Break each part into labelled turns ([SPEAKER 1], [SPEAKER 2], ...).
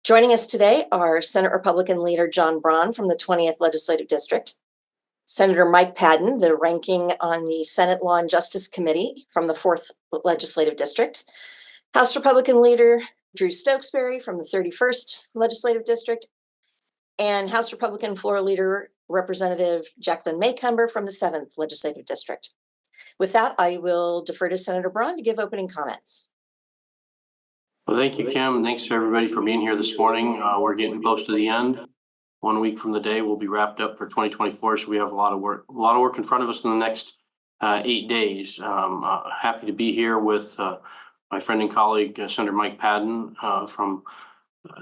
[SPEAKER 1] Joining us today are Senate Republican leader John Braun from the 20th Legislative District, Senator Mike Padden, the ranking on the Senate Law and Justice Committee from the 4th Legislative District, House Republican leader Drew Stokesbury from the 31st Legislative District, and House Republican floor leader Representative Jacqueline Maycumber from the 7th Legislative District. With that, I will defer to Senator Braun to give opening comments.
[SPEAKER 2] Well, thank you, Kim. Thanks to everybody for being here this morning. We're getting close to the end. 1 week from the day, we'll be wrapped up for 2024. So we have a lot of work in front of us in the next 8 days. Happy to be here with my friend and colleague, Senator Mike Padden from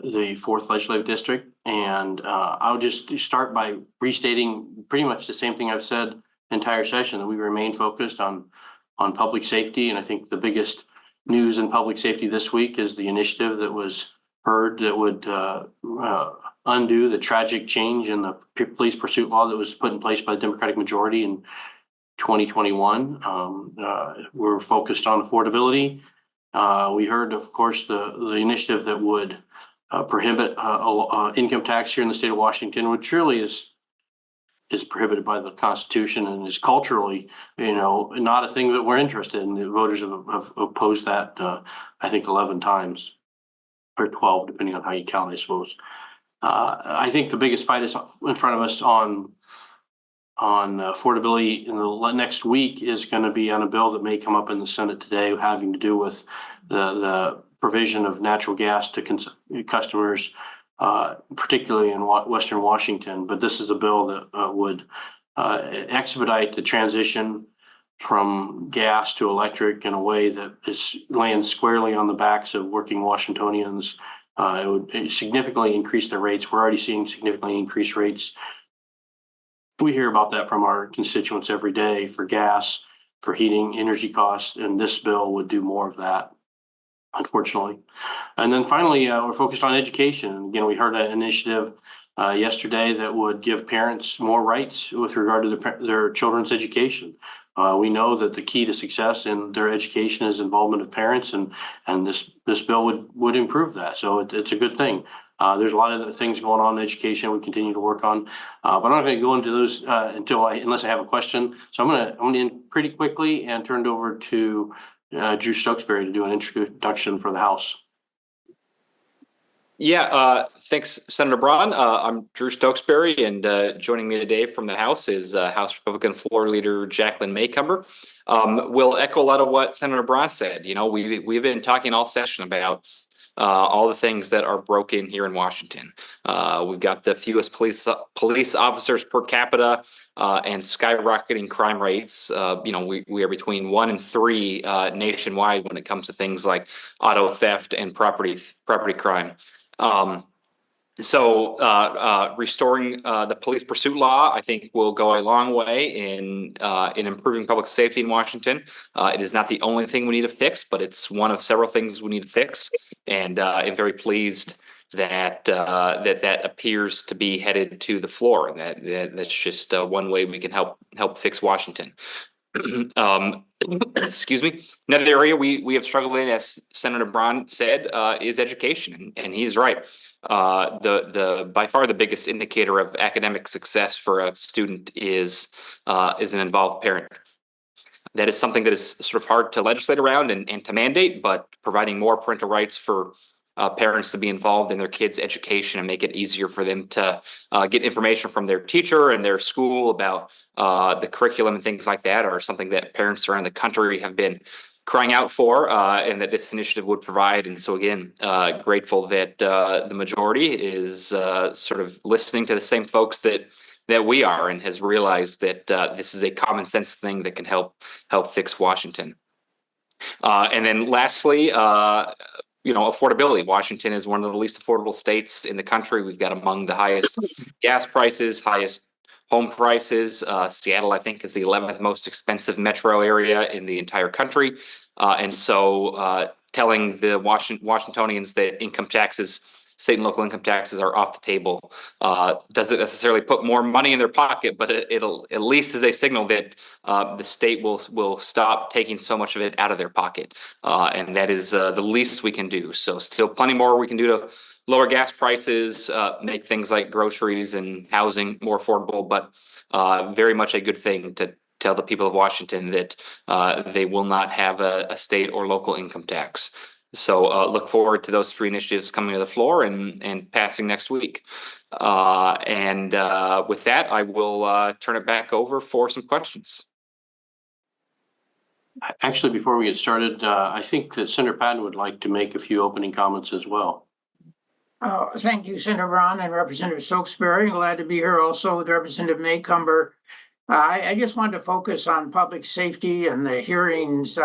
[SPEAKER 2] the 4th Legislative District. And I'll just start by restating pretty much the same thing I've said the entire session, that we remain focused on public safety. And I think the biggest news in public safety this week is the initiative that was heard that would undo the tragic change in the police pursuit law that was put in place by the Democratic majority in 2021. We're focused on affordability. We heard, of course, the initiative that would prohibit income tax here in the state of Washington, which really is prohibited by the Constitution and is culturally, not a thing that we're interested in. The voters have opposed that, I think, 11 times or 12, depending on how you count, I suppose. I think the biggest fight is in front of us on affordability in the next week is going to be on a bill that may come up in the Senate today, having to do with the provision of natural gas to customers, particularly in Western Washington. But this is a bill that would expedite the transition from gas to electric in a way that lands squarely on the backs of working Washingtonians. It would significantly increase the rates. We're already seeing significantly increased rates. We hear about that from our constituents every day for gas, for heating, energy costs, and this bill would do more of that, unfortunately. And then finally, we're focused on education. Again, we heard an initiative yesterday that would give parents more rights with regard to their children's education. We know that the key to success in their education is involvement of parents, and this bill would improve that. So it's a good thing. There's a lot of things going on in education we continue to work on, but I'm not going to go into those unless I have a question. So I'm going to end pretty quickly and turn it over to Drew Stokesbury to do an introduction for the House.
[SPEAKER 3] Yeah, thanks, Senator Braun. I'm Drew Stokesbury, and joining me today from the House is House Republican Floor Leader Jacqueline Maycumber. We'll echo a lot of what Senator Braun said. We've been talking all session about all the things that are broken here in Washington. We've got the fewest police officers per capita and skyrocketing crime rates. We are between 1 and 3 nationwide when it comes to things like auto theft and property crime. Restoring the police pursuit law, I think, will go a long way in improving public safety in Washington. It is not the only thing we need to fix, but it's one of several things we need to fix. And I'm very pleased that appears to be headed to the floor, and that's just one way we can help fix Washington. Excuse me. Another area we have struggled in, as Senator Braun said, is education, and he's right. The by far the biggest indicator of academic success for a student is an involved parent. That is something that is sort of hard to legislate around and to mandate, but providing more parental rights for parents to be involved in their kids' education and make it easier for them to get information from their teacher and their school about the curriculum and things like that are something that parents around the country have been crying out for, and that this initiative would provide. And so again, grateful that the majority is sort of listening to the same folks that we are, and has realized that this is a common sense thing that can help fix Washington. And then lastly, affordability. Washington is one of the least affordable states in the country. We've got among the highest gas prices, highest home prices. Seattle, I think, is the 11th most expensive metro area in the entire country. And so telling the Washingtonians that state and local income taxes are off the table doesn't necessarily put more money in their pocket, but it'll at least is a signal that the state will stop taking so much of it out of their pocket, and that is the least we can do. So still plenty more we can do to lower gas prices, make things like groceries and housing more affordable, but very much a good thing to tell the people of Washington that they will not have a state or local income tax. So look forward to those three initiatives coming to the floor and passing next week. And with that, I will turn it back over for some questions.
[SPEAKER 2] Actually, before we get started, I think that Senator Patton would like to make a few opening comments as well.
[SPEAKER 4] Thank you, Senator Braun and Representative Stokesbury. Glad to be here also with Representative Maycomber. I just wanted to focus on public safety and the hearings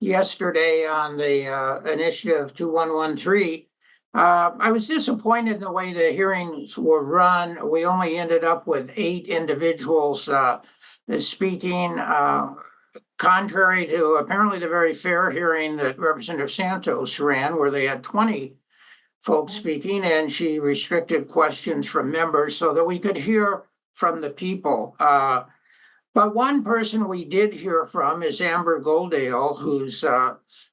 [SPEAKER 4] yesterday on the initiative 2113. I was disappointed in the way the hearings were run. We only ended up with 8 individuals speaking, contrary to apparently the very fair hearing that Representative Santos ran, where they had 20 folks speaking, and she restricted questions from members so that we could hear from the people. But one person we did hear from is Amber Goldale, whose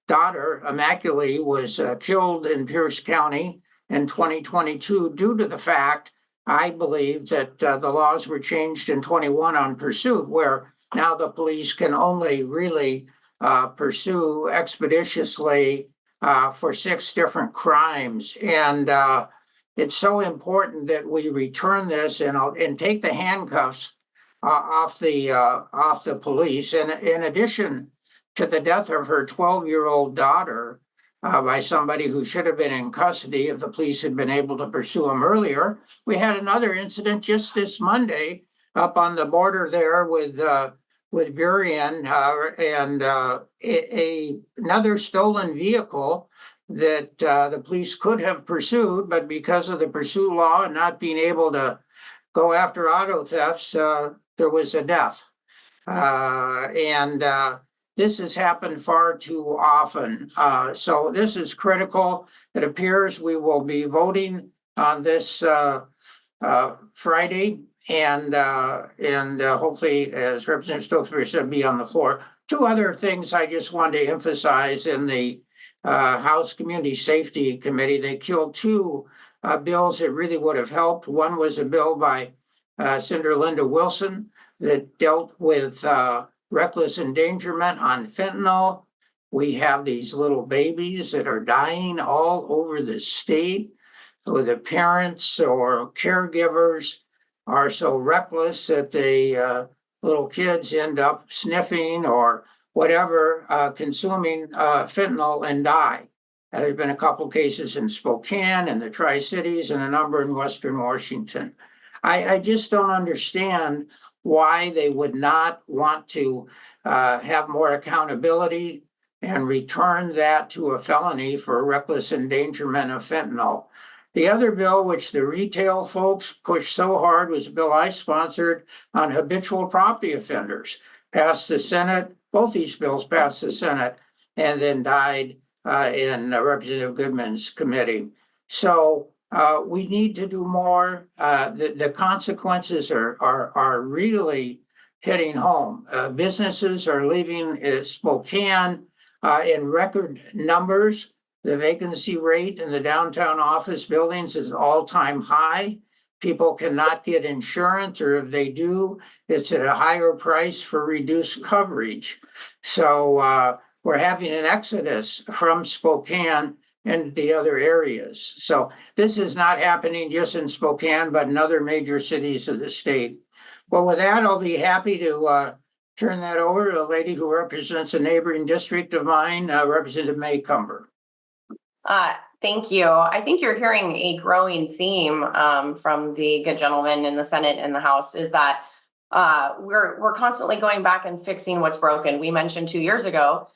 [SPEAKER 4] daughter, Immaculate, was killed in Pierce County in 2022 due to the fact, I believe, that the laws were changed in 21 on pursuit, where now the police can only really pursue expeditiously for 6 different crimes. And it's so important that we return this and take the handcuffs off the police. And in addition to the death of her 12-year-old daughter by somebody who should have been in custody if the police had been able to pursue him earlier, we had another incident just this Monday up on the border there with Burien and another stolen vehicle that the police could have pursued, but because of the pursuit law and not being able to go after auto thefts, there was a death. This has happened far too often. So this is critical. It appears we will be voting on this Friday, and hopefully, as Representative Stokesbury said, be on the floor. 2 other things I just wanted to emphasize in the House Community Safety Committee. They killed 2 bills that really would have helped. One was a bill by Senator Linda Wilson that dealt with reckless endangerment on fentanyl. We have these little babies that are dying all over the state, where the parents or caregivers are so reckless that the little kids end up sniffing or whatever, consuming fentanyl and die. There's been a couple cases in Spokane and the Tri-Cities and a number in Western Washington. I just don't understand why they would not want to have more accountability and return that to a felony for reckless endangerment of fentanyl. The other bill, which the retail folks pushed so hard, was a bill I sponsored on habitual property offenders. Passed the Senate, both these bills passed the Senate and then died in Representative Goodman's committee. So we need to do more. The consequences are really hitting home. Businesses are leaving Spokane in record numbers. The vacancy rate in the downtown office buildings is all-time high. People cannot get insurance, or if they do, it's at a higher price for reduced coverage. So we're having an exodus from Spokane and the other areas. So this is not happening just in Spokane, but in other major cities of the state. Well, with that, I'll be happy to turn that over to a lady who represents a neighboring district of mine, Representative Maycomber.
[SPEAKER 5] Thank you. I think you're hearing a growing theme from the good gentleman in the Senate and the House is that we're constantly going back and fixing what's broken. We mentioned 2 years ago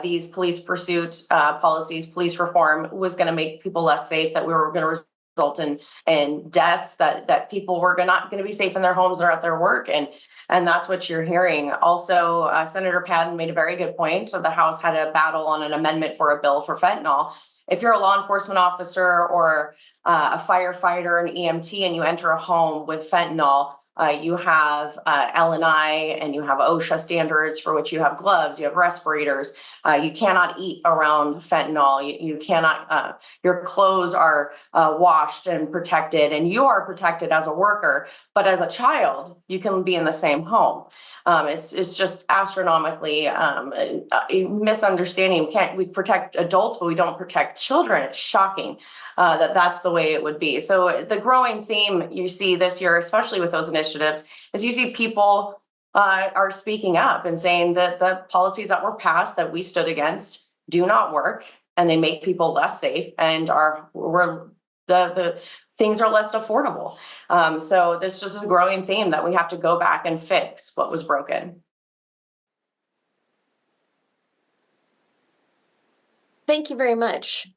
[SPEAKER 5] these police pursuit policies, police reform was going to make people less safe, that we were going to result in deaths, that people were not going to be safe in their homes or at their work. And that's what you're hearing. Also, Senator Patton made a very good point. So the House had a battle on an amendment for a bill for fentanyl. If you're a law enforcement officer or a firefighter, an EMT, and you enter a home with fentanyl, You have L&I, and you have OSHA standards for which you have gloves, you have respirators. You cannot eat around fentanyl. You cannot, your clothes are washed and protected, and you are protected as a worker. But as a child, you can be in the same home. It's just astronomically a misunderstanding. We protect adults, but we don't protect children. It's shocking that's the way it would be. So the growing theme you see this year, especially with those initiatives, is you see people are speaking up and saying that the policies that were passed that we stood against do not work, and they make people less safe, and the things are less affordable. So this is a growing theme that we have to go back and fix what was broken.
[SPEAKER 1] Thank you very much.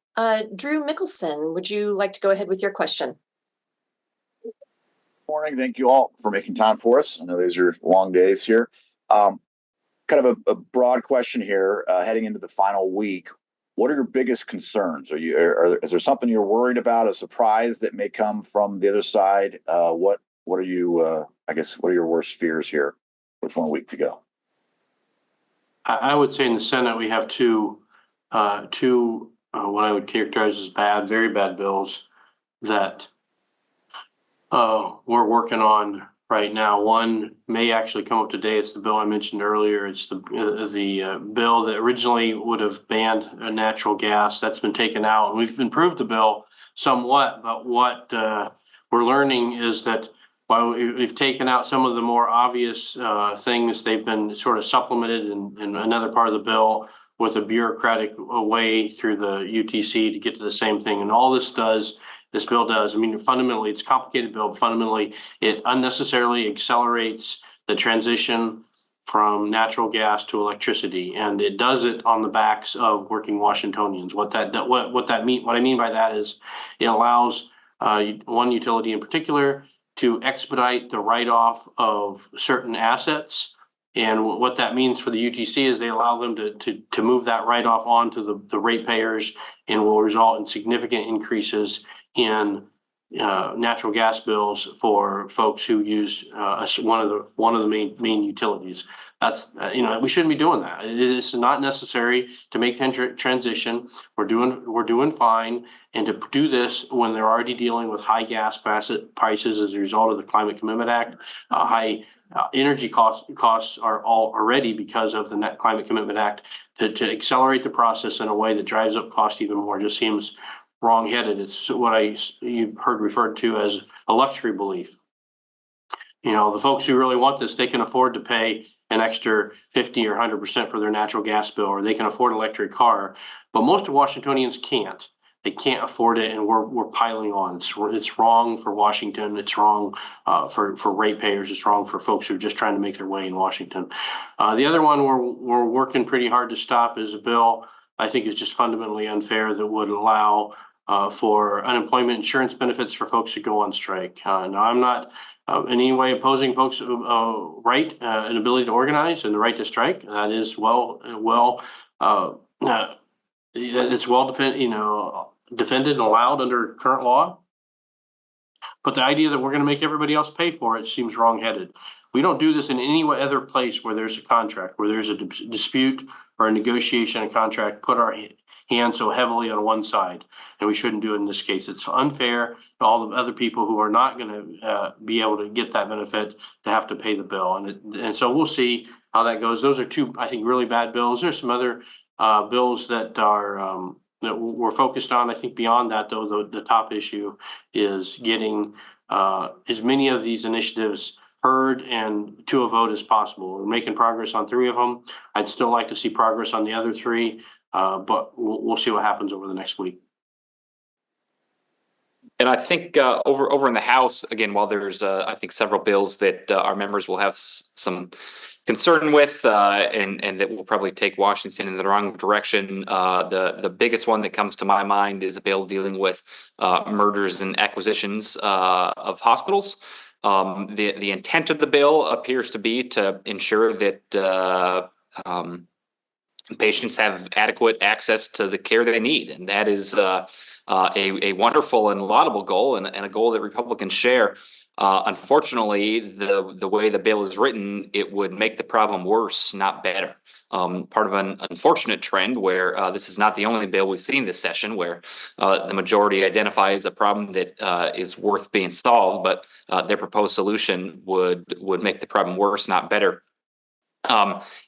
[SPEAKER 1] Drew Mickelson, would you like to go ahead with your question?
[SPEAKER 6] Morning. Thank you all for making time for us. I know these are long days here. Kind of a broad question here, heading into the final week. What are your biggest concerns? Is there something you're worried about, a surprise that may come from the other side? What are you, what are your worst fears here with 1 week to go?
[SPEAKER 2] I would say in the Senate, we have two what I would characterize as very bad bills that we're working on right now. One may actually come up today. It's the bill I mentioned earlier. It's the bill that originally would have banned natural gas. That's been taken out. And we've improved the bill somewhat, but what we're learning is that while we've taken out some of the more obvious things, they've been sort of supplemented in another part of the bill with a bureaucratic way through the UTC to get to the same thing. And all this bill does, I mean, fundamentally, it's a complicated bill, but fundamentally, it unnecessarily accelerates the transition from natural gas to electricity. And it does it on the backs of working Washingtonians. What I mean by that is it allows one utility in particular to expedite the write-off of certain assets. And what that means for the UTC is they allow them to move that write-off onto the ratepayers, and will result in significant increases in natural gas bills for folks who use one of the main utilities. That's we shouldn't be doing that. It's not necessary to make the transition. We're doing fine, and to do this when they're already dealing with high gas prices as a result of the Climate Commitment Act, high energy costs are all already because of the Climate Commitment Act. To accelerate the process in a way that drives up cost even more just seems wrong-headed. It's what you've heard referred to as a luxury belief. The folks who really want this, they can afford to pay an extra 50 or 100% for their natural gas bill, or they can afford an electric car. But most of Washingtonians can't. They can't afford it, and we're piling on. It's wrong for Washington. It's wrong for ratepayers. It's wrong for folks who are just trying to make their way in Washington. The other one we're working pretty hard to stop is a bill I think is just fundamentally unfair that would allow for unemployment insurance benefits for folks who go on strike. Now, I'm not in any way opposing folks' right and ability to organize and the right to strike. That is it's well defended and allowed under current law. But the idea that we're going to make everybody else pay for it seems wrong-headed. We don't do this in any other place where there's a contract, where there's a dispute or a negotiation, a contract, put our hand so heavily on one side, and we shouldn't do it in this case. It's unfair to all the other people who are not going to be able to get that benefit to have to pay the bill. And so we'll see how that goes. Those are two, I think, really bad bills. There's some other bills that are that we're focused on. I think beyond that, though, the top issue is getting as many of these initiatives heard and to a vote as possible. We're making progress on 3 of them. I'd still like to see progress on the other 3, but we'll see what happens over the next week.
[SPEAKER 3] And I think over in the House, again, while there's I think several bills that our members will have some concern with, and that will probably take Washington in the wrong direction. The biggest one that comes to my mind is a bill dealing with mergers and acquisitions of hospitals. The intent of the bill appears to be to ensure that patients have adequate access to the care they need, and that is a wonderful and laudable goal, and a goal that Republicans share. Unfortunately, the way the bill is written, it would make the problem worse, not better. Part of an unfortunate trend where this is not the only bill we've seen this session where the majority identifies a problem that is worth being solved, but their proposed solution would make the problem worse, not better.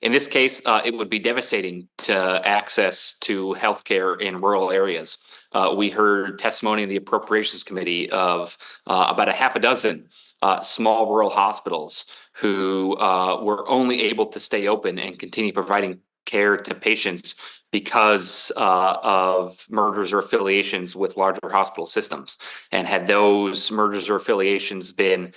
[SPEAKER 3] In this case, it would be devastating to access to healthcare in rural areas. We heard testimony in the Appropriations Committee of about a half a dozen small rural hospitals who were only able to stay open and continue providing care to patients because of mergers or affiliations with larger hospital systems. And had those mergers or affiliations been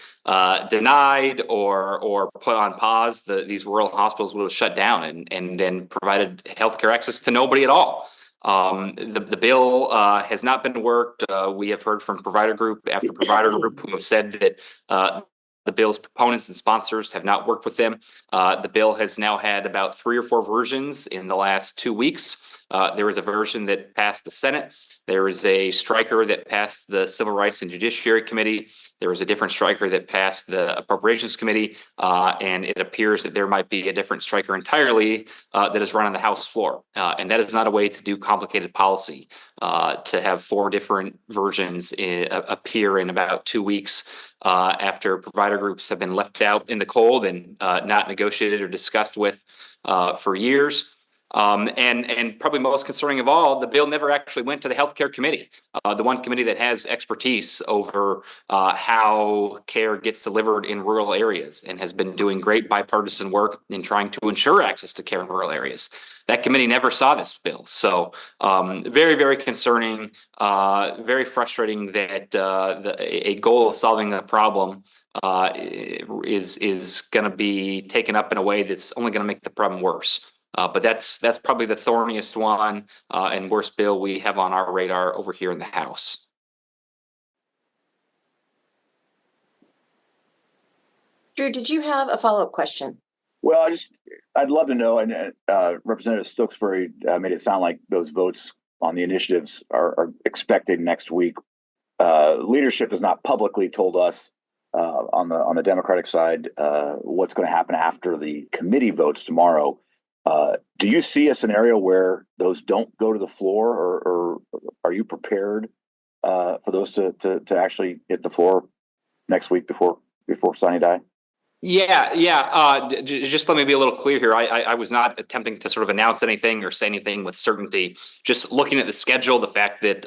[SPEAKER 3] denied or put on pause, these rural hospitals would have shut down and then provided healthcare access to nobody at all. The bill has not been worked. We have heard from provider group after provider group who have said that the bill's proponents and sponsors have not worked with them. The bill has now had about 3 or 4 versions in the last 2 weeks. There was a version that passed the Senate. There was a striker that passed the Civil Rights and Judiciary Committee. There was a different striker that passed the Appropriations Committee. And it appears that there might be a different striker entirely that is run on the House floor. And that is not a way to do complicated policy. To have 4 different versions appear in about 2 weeks after provider groups have been left out in the cold and not negotiated or discussed with for years. And probably most concerning of all, the bill never actually went to the healthcare committee, the one committee that has expertise over how care gets delivered in rural areas and has been doing great bipartisan work in trying to ensure access to care in rural areas. That committee never saw this bill. So very, very concerning, very frustrating that a goal of solving a problem is going to be taken up in a way that's only going to make the problem worse. But that's probably the thorniest one and worst bill we have on our radar over here in the House.
[SPEAKER 1] Drew, did you have a follow-up question?
[SPEAKER 6] Well, I'd love to know, and Representative Stokesbury made it sound like those votes on the initiatives are expected next week. Leadership has not publicly told us on the Democratic side what's going to happen after the committee votes tomorrow. Do you see a scenario where those don't go to the floor, or are you prepared for those to actually hit the floor next week before Sunny Die?
[SPEAKER 3] Yeah. Just let me be a little clear here. I was not attempting to sort of announce anything or say anything with certainty. Just looking at the schedule, the fact that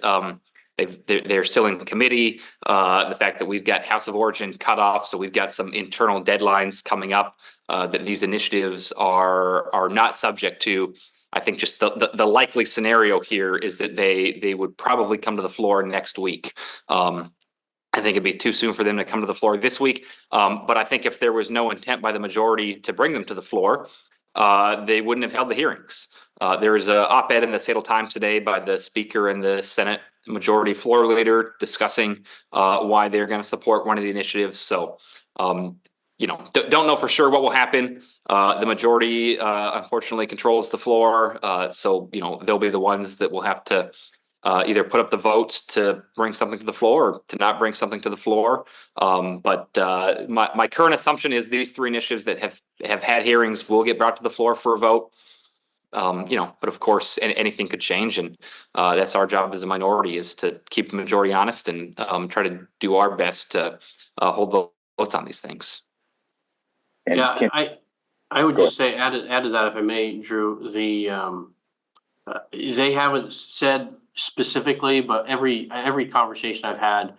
[SPEAKER 3] they're still in committee, the fact that we've got House of Origin cut off, so we've got some internal deadlines coming up that these initiatives are not subject to. I think just the likely scenario here is that they would probably come to the floor next week. I think it'd be too soon for them to come to the floor this week. But I think if there was no intent by the majority to bring them to the floor, they wouldn't have held the hearings. There is an op-ed in the Seattle Times today by the Speaker and the Senate Majority Floor Leader discussing why they're going to support one of the initiatives. So, don't know for sure what will happen. The majority, unfortunately, controls the floor. So, they'll be the ones that will have to either put up the votes to bring something to the floor or to not bring something to the floor. But my current assumption is these 3 initiatives that have had hearings will get brought to the floor for a vote. But of course, anything could change, and that's our job as a minority, is to keep the majority honest and try to do our best to hold the votes on these things.
[SPEAKER 6] And
[SPEAKER 2] yeah, I would just say add to that, if I may, Drew. They haven't said specifically, but every conversation I've had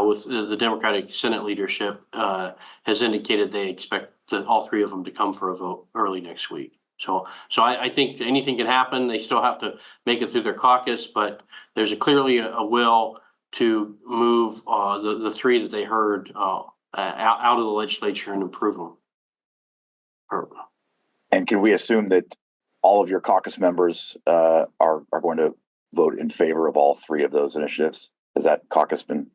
[SPEAKER 2] with the Democratic Senate leadership has indicated they expect all 3 of them to come for a vote early next week. So I think anything can happen. They still have to make it through their caucus, but there's clearly a will to move the 3 that they heard out of the legislature and approve them.
[SPEAKER 6] And can we assume that all of your caucus members are going to vote in favor of all 3 of those initiatives? Has that caucus been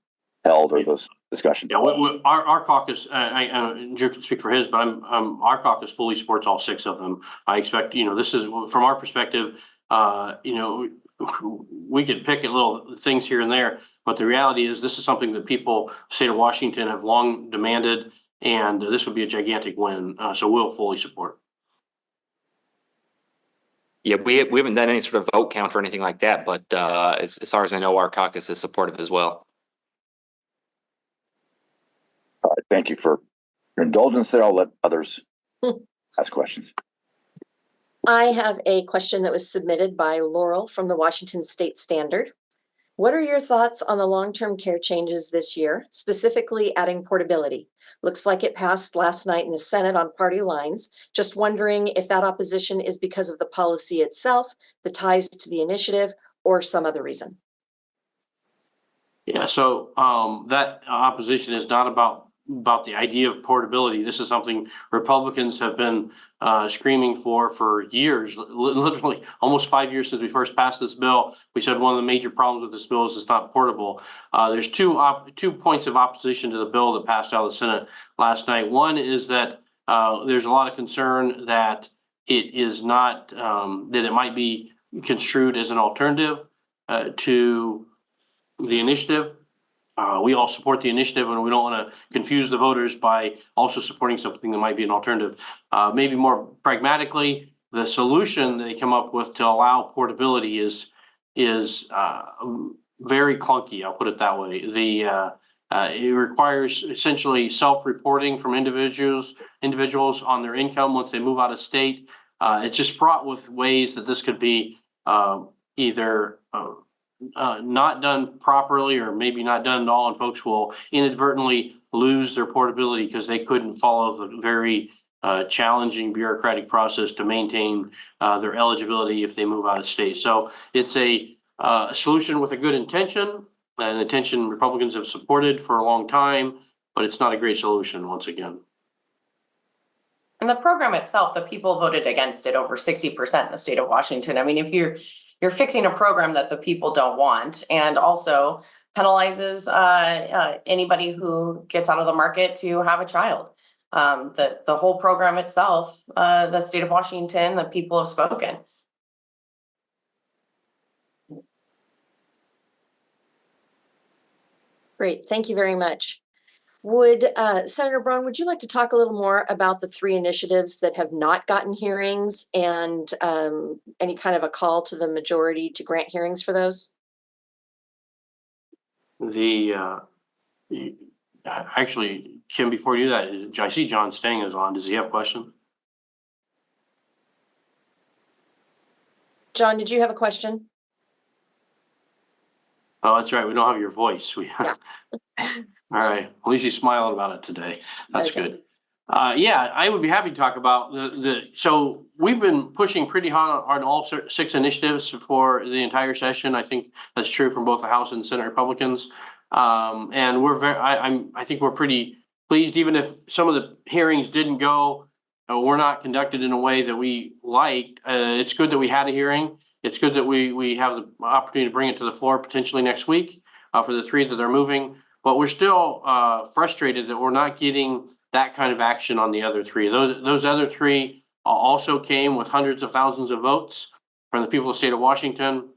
[SPEAKER 6] held, or those discussions?
[SPEAKER 2] Yeah, our caucus, Drew can speak for his, but our caucus fully supports all 6 of them. I expect, this is from our perspective, we could pick at little things here and there, but the reality is this is something that people, state of Washington, have long demanded, and this would be a gigantic win. So we'll fully support.
[SPEAKER 3] Yeah, we haven't done any sort of vote count or anything like that, but as far as I know, our caucus is supportive as well.
[SPEAKER 6] All right, thank you for your indulgence there. I'll let others ask questions.
[SPEAKER 1] I have a question that was submitted by Laurel from the Washington State Standard. What are your thoughts on the long-term care changes this year, specifically adding portability? Looks like it passed last night in the Senate on party lines. Just wondering if that opposition is because of the policy itself, the ties to the initiative, or some other reason.
[SPEAKER 2] Yeah, so that opposition is not about the idea of portability. This is something Republicans have been screaming for years, literally almost 5 years since we first passed this bill. We said one of the major problems with this bill is it's not portable. There's two points of opposition to the bill that passed out of the Senate last night. One is that there's a lot of concern that it is not, that it might be construed as an alternative to the initiative. We all support the initiative, and we don't want to confuse the voters by also supporting something that might be an alternative. Maybe more pragmatically, the solution they come up with to allow portability is very clunky. I'll put it that way. It requires essentially self-reporting from individuals on their income once they move out of state. It's just fraught with ways that this could be either not done properly or maybe not done at all, and folks will inadvertently lose their portability because they couldn't follow the very challenging bureaucratic process to maintain their eligibility if they move out of state. So it's a solution with a good intention, an intention Republicans have supported for a long time, but it's not a great solution once again.
[SPEAKER 5] And the program itself, the people voted against it over 60% in the state of Washington. I mean, if you're fixing a program that the people don't want, and also penalizes anybody who gets out of the market to have a child. The whole program itself, the state of Washington, the people have spoken.
[SPEAKER 1] Great, thank you very much. Would Senator Braun, would you like to talk a little more about the three initiatives that have not gotten hearings, and any kind of a call to the majority to grant hearings for those?
[SPEAKER 2] Actually, Kim, before you do that, I see John Stang is on. Does he have a question?
[SPEAKER 1] John, did you have a question?
[SPEAKER 2] Oh, that's right. We don't have your voice. All right. At least you smiled about it today. That's okay. Good. Yeah, I would be happy to talk about so we've been pushing pretty hard on all 6 initiatives for the entire session. I think that's true from both the House and Senate Republicans. And we're I think we're pretty pleased, even if some of the hearings didn't go, were not conducted in a way that we liked. It's good that we had a hearing. It's good that we have the opportunity to bring it to the floor potentially next week for the 3 that are moving. But we're still frustrated that we're not getting that kind of action on the other 3. Those other 3 also came with hundreds of thousands of votes from the people of the state of Washington.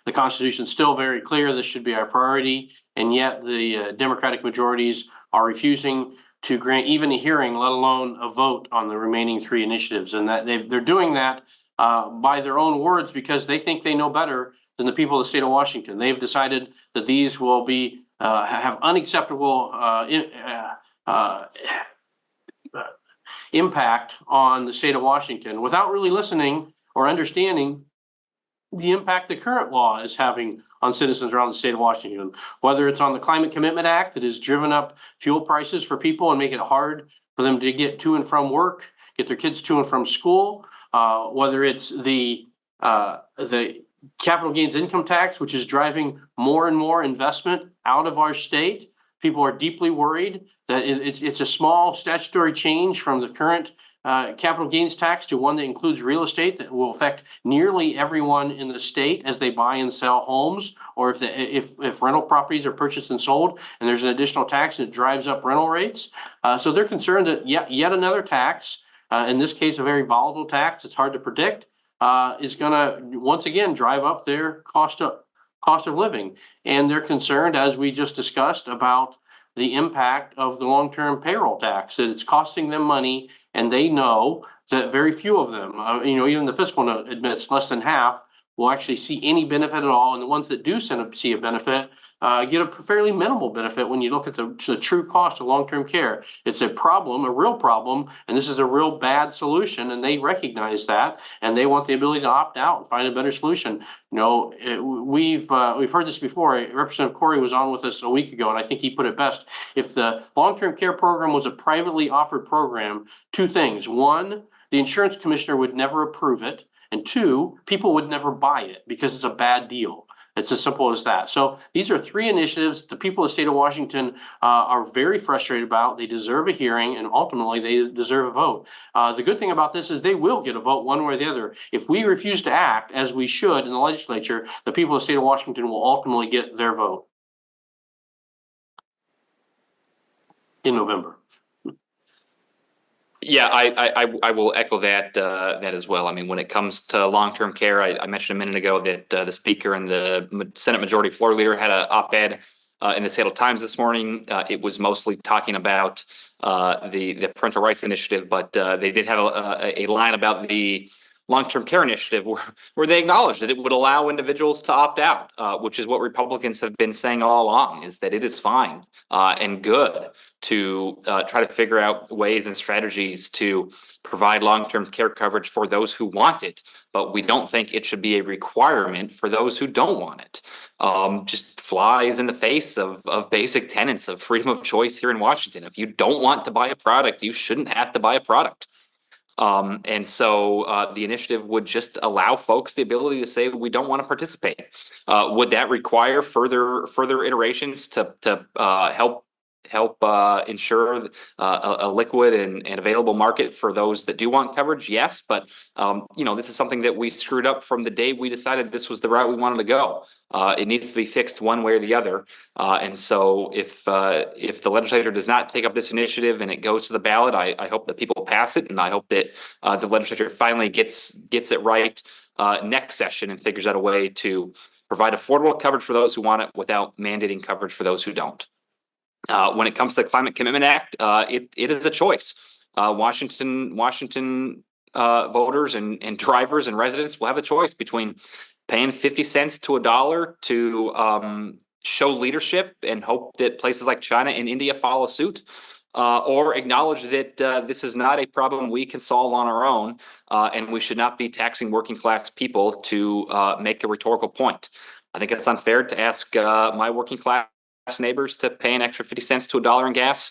[SPEAKER 2] The Constitution is still very clear this should be our priority, and yet the Democratic majorities are refusing to grant even a hearing, let alone a vote on the remaining 3 initiatives. And that they're doing that by their own words because they think they know better than the people of the state of Washington. They've decided that these will be have unacceptable impact on the state of Washington without really listening or understanding the impact the current law is having on citizens around the state of Washington, whether it's on the Climate Commitment Act that has driven up fuel prices for people and make it hard for them to get to and from work, get their kids to and from school, whether it's the capital gains income tax, which is driving more and more investment out of our state. People are deeply worried that it's a small statutory change from the current capital gains tax to one that includes real estate that will affect nearly everyone in the state as they buy and sell homes, or if rental properties are purchased and sold, and there's an additional tax that drives up rental rates. So they're concerned that yet another tax, in this case a very volatile tax, it's hard to predict, is gonna once again drive up their cost of living. And they're concerned, as we just discussed, about the impact of the long-term payroll tax, that it's costing them money, and they know that very few of them, even the fiscal note admits less than half will actually see any benefit at all, and the ones that do see a benefit get a fairly minimal benefit when you look at the true cost of long-term care. It's a problem, a real problem, and this is a real bad solution, and they recognize that, and they want the ability to opt out and find a better solution. We've heard this before. Representative Corey was on with us a week ago, and I think he put it best. If the long-term care program was a privately offered program, two things. One, the insurance commissioner would never approve it. And two, people would never buy it because it's a bad deal. It's as simple as that. So these are three initiatives the people of the state of Washington are very frustrated about. They deserve a hearing, and ultimately they deserve a vote. The good thing about this is they will get a vote one way or the other. If we refuse to act as we should in the legislature, the people of the state of Washington will ultimately get their vote in November.
[SPEAKER 3] Yeah, I will echo that as well. I mean, when it comes to long-term care, I mentioned a minute ago that the Speaker and the Senate Majority Floor Leader had an op-ed in the Seattle Times this morning. It was mostly talking about the parental rights initiative, but they did have a line about the long-term care initiative where they acknowledged that it would allow individuals to opt out, which is what Republicans have been saying all along, is that it is fine and good to try to figure out ways and strategies to provide long-term care coverage for those who want it, but we don't think it should be a requirement for those who don't want it. Just flies in the face of basic tenets of freedom of choice here in Washington. If you don't want to buy a product, you shouldn't have to buy a product. And so the initiative would just allow folks the ability to say we don't want to participate. Would that require further iterations to help ensure a liquid and available market for those that do want coverage? Yes, but this is something that we screwed up from the day we decided this was the route we wanted to go. It needs to be fixed one way or the other. And so if the legislature does not take up this initiative and it goes to the ballot, I hope that people pass it, and I hope that the legislature finally gets it right next session and figures out a way to provide affordable coverage for those who want it without mandating coverage for those who don't. When it comes to the Climate Commitment Act, it is a choice. Washington voters and drivers and residents will have a choice between paying 50 cents to $1 to show leadership and hope that places like China and India follow suit, or acknowledge that this is not a problem we can solve on our own, and we should not be taxing working class people to make a rhetorical point. I think it's unfair to ask my working class neighbors to pay an extra 50 cents to $1 in gas.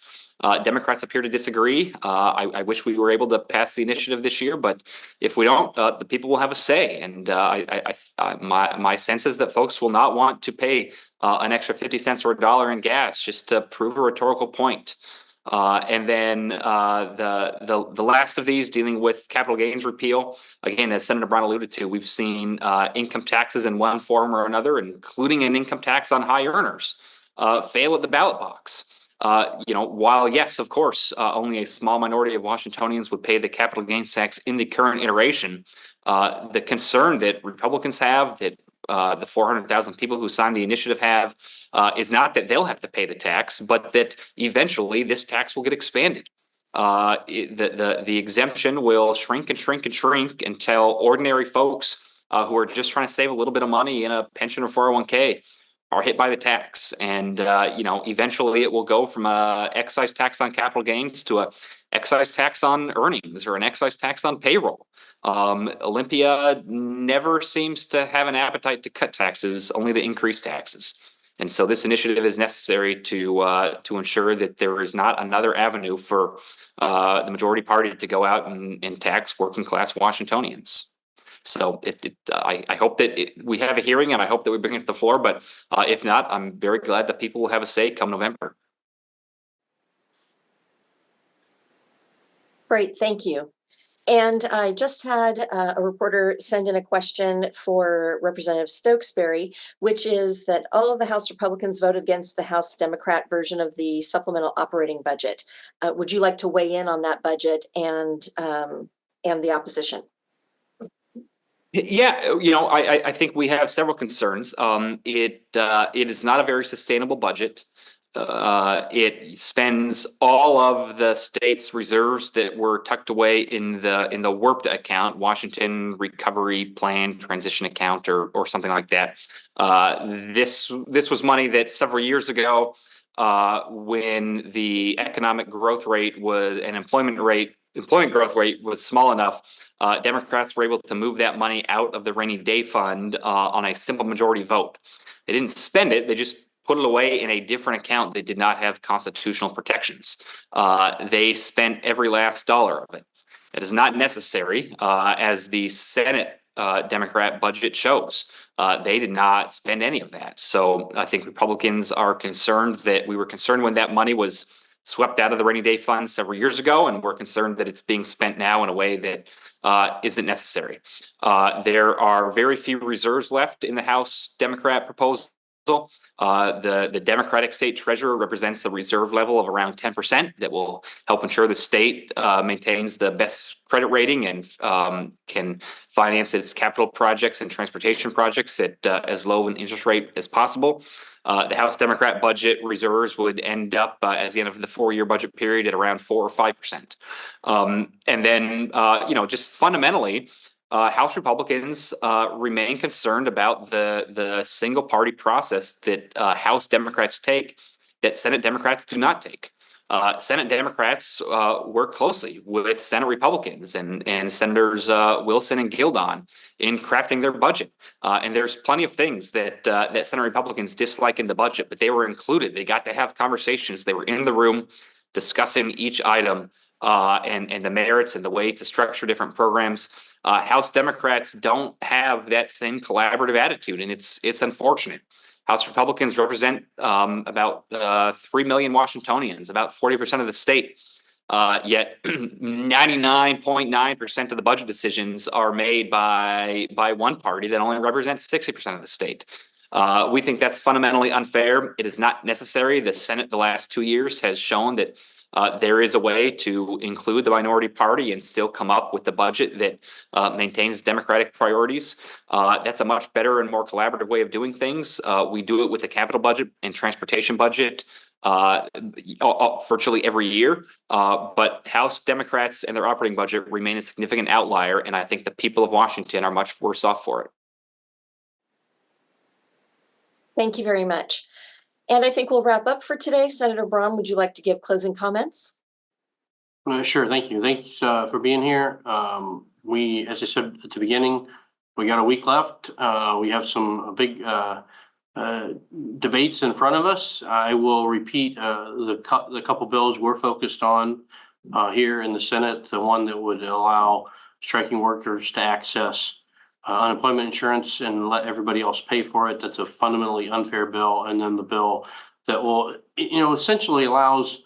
[SPEAKER 3] Democrats appear to disagree. I wish we were able to pass the initiative this year, but if we don't, the people will have a say. And my sense is that folks will not want to pay an extra 50 cents or $1 in gas just to prove a rhetorical point. And then the last of these, dealing with capital gains repeal. Again, as Senator Brown alluded to, we've seen income taxes in one form or another, including an income tax on high earners, fail at the ballot box. While yes, of course, only a small minority of Washingtonians would pay the capital gains tax in the current iteration, the concern that Republicans have, that the 400,000 people who signed the initiative have, is not that they'll have to pay the tax, but that eventually this tax will get expanded. The exemption will shrink and shrink and shrink until ordinary folks who are just trying to save a little bit of money in a pension or 401k are hit by the tax. And, eventually it will go from a excise tax on capital gains to a excise tax on earnings or an excise tax on payroll. Olympia never seems to have an appetite to cut taxes, only to increase taxes. And so this initiative is necessary to ensure that there is not another avenue for the majority party to go out and tax working class Washingtonians. So I hope that we have a hearing, and I hope that we bring it to the floor. But if not, I'm very glad that people will have a say come November.
[SPEAKER 1] Great, thank you. And I just had a reporter send in a question for Representative Stokesbury, which is that all of the House Republicans voted against the House Democrat version of the supplemental operating budget. Would you like to weigh in on that budget and the opposition?
[SPEAKER 3] Yeah, I think we have several concerns. It is not a very sustainable budget. It spends all of the state's reserves that were tucked away in the WRPTA account, Washington Recovery Plan Transition Account, or something like that. This was money that several years ago, when the economic growth rate was and employment growth rate was small enough, Democrats were able to move that money out of the rainy day fund on a simple majority vote. They didn't spend it; they just put it away in a different account that did not have constitutional protections. They spent every last dollar of it. It is not necessary, as the Senate Democrat budget shows. They did not spend any of that. So I think Republicans are concerned that we were concerned when that money was swept out of the rainy day fund several years ago, and we're concerned that it's being spent now in a way that isn't necessary. There are very few reserves left in the House Democrat proposal. The Democratic state treasurer represents the reserve level of around 10% that will help ensure the state maintains the best credit rating and can finance its capital projects and transportation projects at as low an interest rate as possible. The House Democrat budget reserves would end up at the end of the 4-year budget period at around 4 or 5%. And then, just fundamentally, House Republicans remain concerned about the single party process that House Democrats take that Senate Democrats do not take. Senate Democrats work closely with Senate Republicans and Senators Wilson and Gildon in crafting their budget. And there's plenty of things that Senate Republicans dislike in the budget, but they were included. They got to have conversations. They were in the room discussing each item and the merits and the way to structure different programs. House Democrats don't have that same collaborative attitude, and it's unfortunate. House Republicans represent about 3 million Washingtonians, about 40% of the state. Yet 99.9% of the budget decisions are made by one party that only represents 60% of the state. We think that's fundamentally unfair. It is not necessary. The Senate the last 2 years has shown that there is a way to include the minority party and still come up with the budget that maintains Democratic priorities. That's a much better and more collaborative way of doing things. We do it with the capital budget and transportation budget virtually every year. But House Democrats and their operating budget remain a significant outlier, and I think the people of Washington are much worse off for it.
[SPEAKER 1] Thank you very much. And I think we'll wrap up for today. Senator Braun, would you like to give closing comments?
[SPEAKER 2] Sure. Thank you. Thanks for being here. We, as I said at the beginning, we got a week left. We have some big debates in front of us. I will repeat the couple bills we're focused on here in the Senate. The one that would allow striking workers to access unemployment insurance and let everybody else pay for it. That's a fundamentally unfair bill. And then the bill that will, essentially allows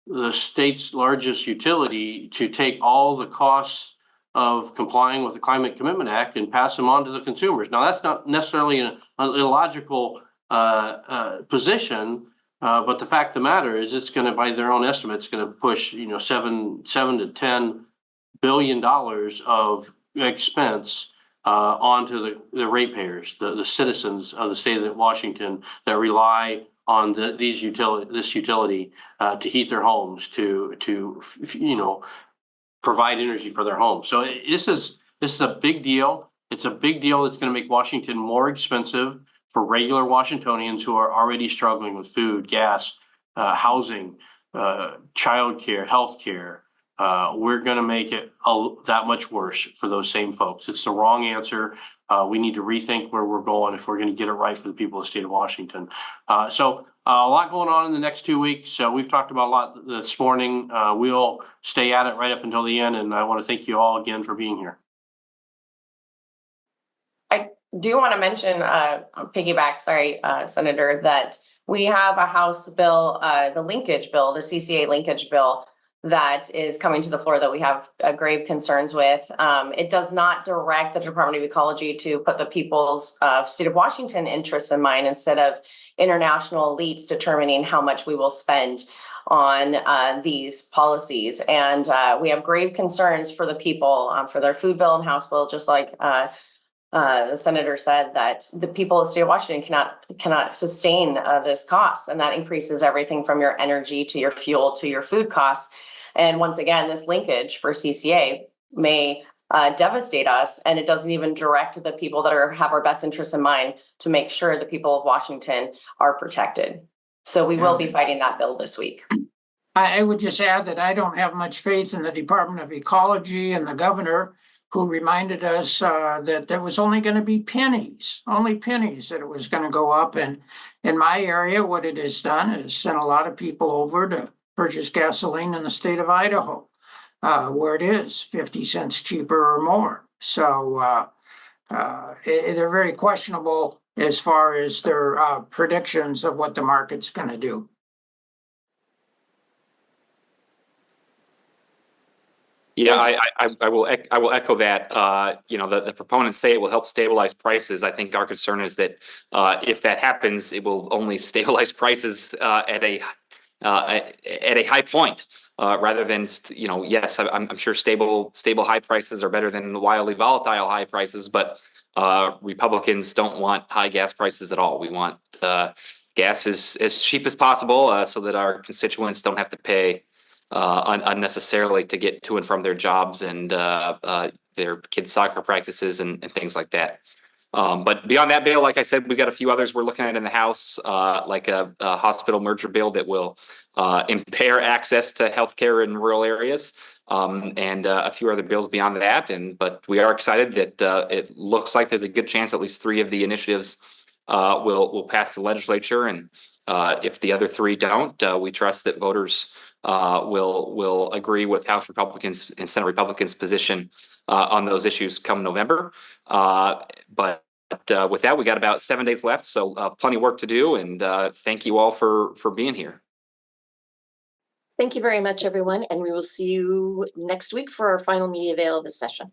[SPEAKER 2] the state's largest utility to take all the costs of complying with the Climate Commitment Act and pass them on to the consumers. Now, that's not necessarily an illogical position, but the fact of the matter is it's going to, by their own estimates, going to push, $7 to $10 billion of expense onto the ratepayers, the citizens of the state of Washington that rely on this utility to heat their homes, to provide energy for their homes. So this is a big deal. It's a big deal that's going to make Washington more expensive for regular Washingtonians who are already struggling with food, gas, housing, childcare, healthcare. We're going to make it that much worse for those same folks. It's the wrong answer. We need to rethink where we're going if we're going to get it right for the people of the state of Washington. So a lot going on in the next 2 weeks. We've talked about a lot this morning. We'll stay at it right up until the end. And I want to thank you all again for being here.
[SPEAKER 5] I do want to mention, piggyback, Senator, that we have a House bill, the linkage bill, the CCA linkage bill, that is coming to the floor that we have grave concerns with. It does not direct the Department of Ecology to put the people's state of Washington interests in mind instead of international elites determining how much we will spend on these policies. And we have grave concerns for the people, for their food bill and House bill, just like The senator said that the people of the state of Washington cannot sustain this cost, and that increases everything from your energy to your fuel to your food costs. And once again, this linkage for CCA may devastate us, and it doesn't even direct the people that have our best interests in mind to make sure the people of Washington are protected. So we will be fighting that bill this week.
[SPEAKER 4] I would just add that I don't have much faith in the Department of Ecology and the governor, who reminded us that there was only going to be only pennies that it was going to go up. And in my area, what it has done is sent a lot of people over to purchase gasoline in the state of Idaho, where it is 50 cents cheaper or more. So they're very questionable as far as their predictions of what the market's going to do.
[SPEAKER 3] Yeah, I will echo that. You know, the proponents say it will help stabilize prices. I think our concern is that if that happens, it will only stabilize prices at a high point, rather than yes, I'm sure stable high prices are better than wildly volatile high prices, but Republicans don't want high gas prices at all. We want gas as cheap as possible, so that our constituents don't have to pay unnecessarily to get to and from their jobs and their kids' soccer practices and things like that. But beyond that bill, like I said, we've got a few others we're looking at in the House, like a hospital merger bill that will impair access to healthcare in rural areas, and a few other bills beyond that. But we are excited that it looks like there's a good chance at least 3 of the initiatives will pass the legislature, and if the other 3 don't, we trust that voters will agree with House Republicans and Senate Republicans' position on those issues come November. But with that, we got about 7 days left, so plenty of work to do. And thank you all for being here.
[SPEAKER 1] Thank you very much, everyone, and we will see you next week for our final media avail of this session.